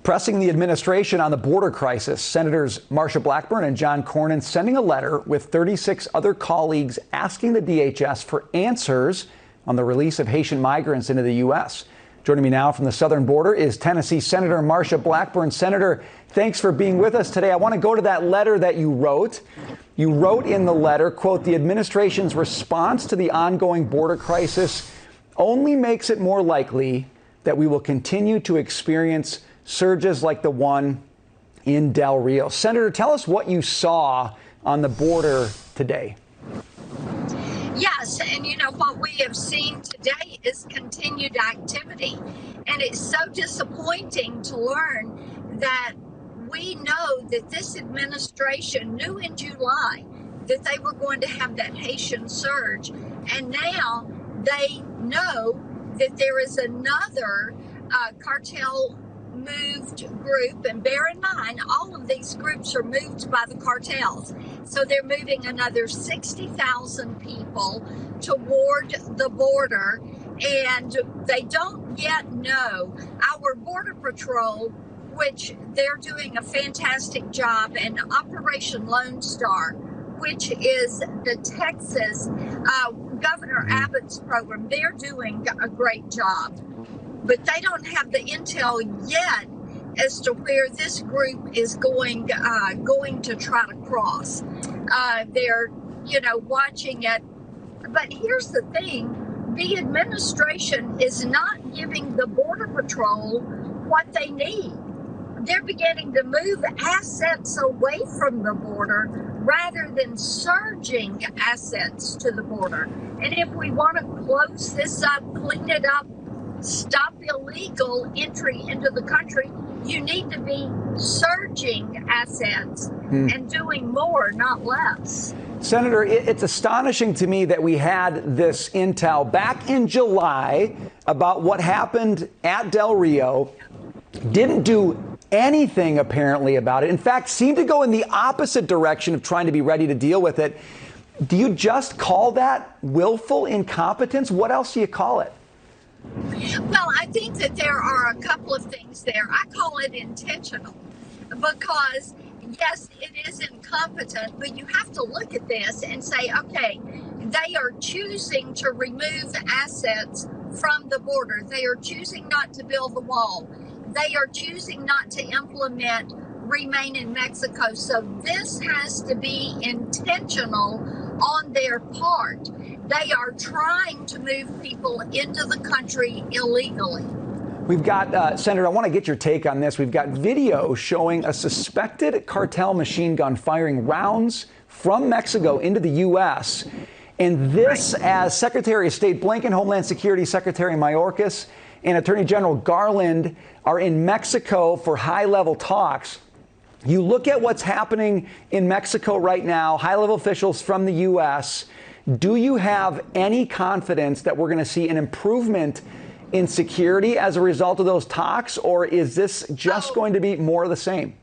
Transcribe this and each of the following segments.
Pressing the administration on the border crisis, Senators Marsha Blackburn and John Cornyn sending a letter with 36 other colleagues asking the DHS for answers on the release of Haitian migrants into the U.S. Joining me now from the southern border is Tennessee Senator Marsha Blackburn. Senator, thanks for being with us today. I want to go to that letter that you wrote. You wrote in the letter, quote, "The administration's response to the ongoing border crisis only makes it more likely that we will continue to experience surges like the one in Del Rio." Senator, tell us what you saw on the border today. Yes, and you know what we have seen today is continued activity, and it's so disappointing to learn that we know that this administration knew in July that they were going to have that Haitian surge, and now they know that there is another cartel moved group, and bear in mind all of these groups are moved by the cartels, so they're moving another 60,000 people toward the border, and they don't yet know. Our border patrol, which they're doing a fantastic job, and Operation Lone Star, which is the Texas Governor Abbott's program, they're doing a great job. But they don't have the intel yet as to where this group is going to try to cross. They're, watching it. But here's the thing: the administration is not giving the Border Patrol what they need. They're beginning to move assets away from the border rather than surging assets to the border. And if we want to close this up, clean it up, stop illegal entry into the country, you need to be surging assets and doing more, not less. Senator, it's astonishing to me that we had this intel back in July about what happened at Del Rio, didn't do anything apparently about it. In fact, seemed to go in the opposite direction of trying to be ready to deal with it. Do you just call that willful incompetence? What else do you call it? Well, I think that there are a couple of things there. I call it intentional because, yes, it is incompetent, but you have to look at this and say, okay, they are choosing to remove assets from the border. They are choosing not to build the wall. They are choosing not to implement Remain in Mexico. So this has to be intentional on their part. They are trying to move people into the country illegally. We've got, Senator, I want to get your take on this. We've got video showing a suspected cartel machine gun firing rounds from Mexico into the U.S. And this, as Secretary of State Blinken, Homeland Security Secretary Mayorkas, and Attorney General Garland are in Mexico for high-level talks. You look at what's happening in Mexico right now, high-level officials from the U.S., do you have any confidence that we're going to see an improvement in security as a result of those talks, or is this just going to be more of the same?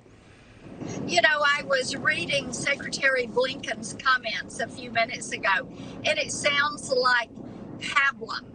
I was reading Secretary Blinken's comments a few minutes ago, and it sounds like pablum.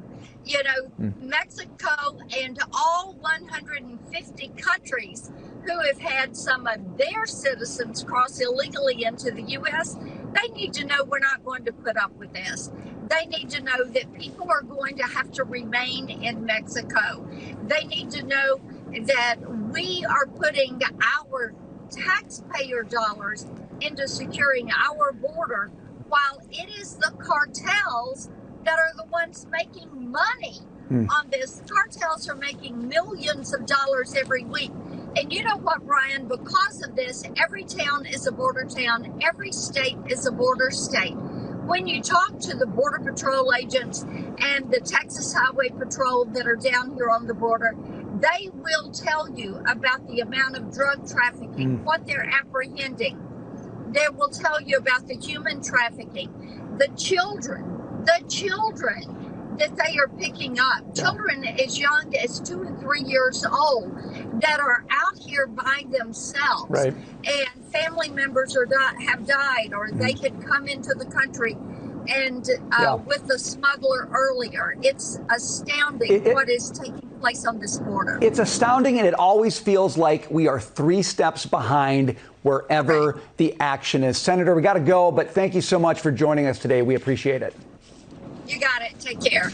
Mexico and all 150 countries who have had some of their citizens cross illegally into the U.S., they need to know we're not going to put up with this. They need to know that people are going to have to remain in Mexico. They need to know that we are putting our taxpayer dollars into securing our border, while it is the cartels that are the ones making money on this. Cartels are making millions of dollars every week. And you know what, Brian? Because of this, every town is a border town. Every state is a border state. When you talk to the Border Patrol agents and the Texas Highway Patrol that are down here on the border, they will tell you about the amount of drug trafficking, what they're apprehending. They will tell you about the human trafficking, the children that they are picking up, children as young as 2 and 3 years old that are out here by themselves, right, and family members have died, or they had come into the country and with the smuggler earlier. It's astounding what is taking place on this border. It's astounding, and it always feels like we are 3 steps behind wherever the action is. Senator, we got to go, but thank you so much for joining us today. We appreciate it. You got it. Take care.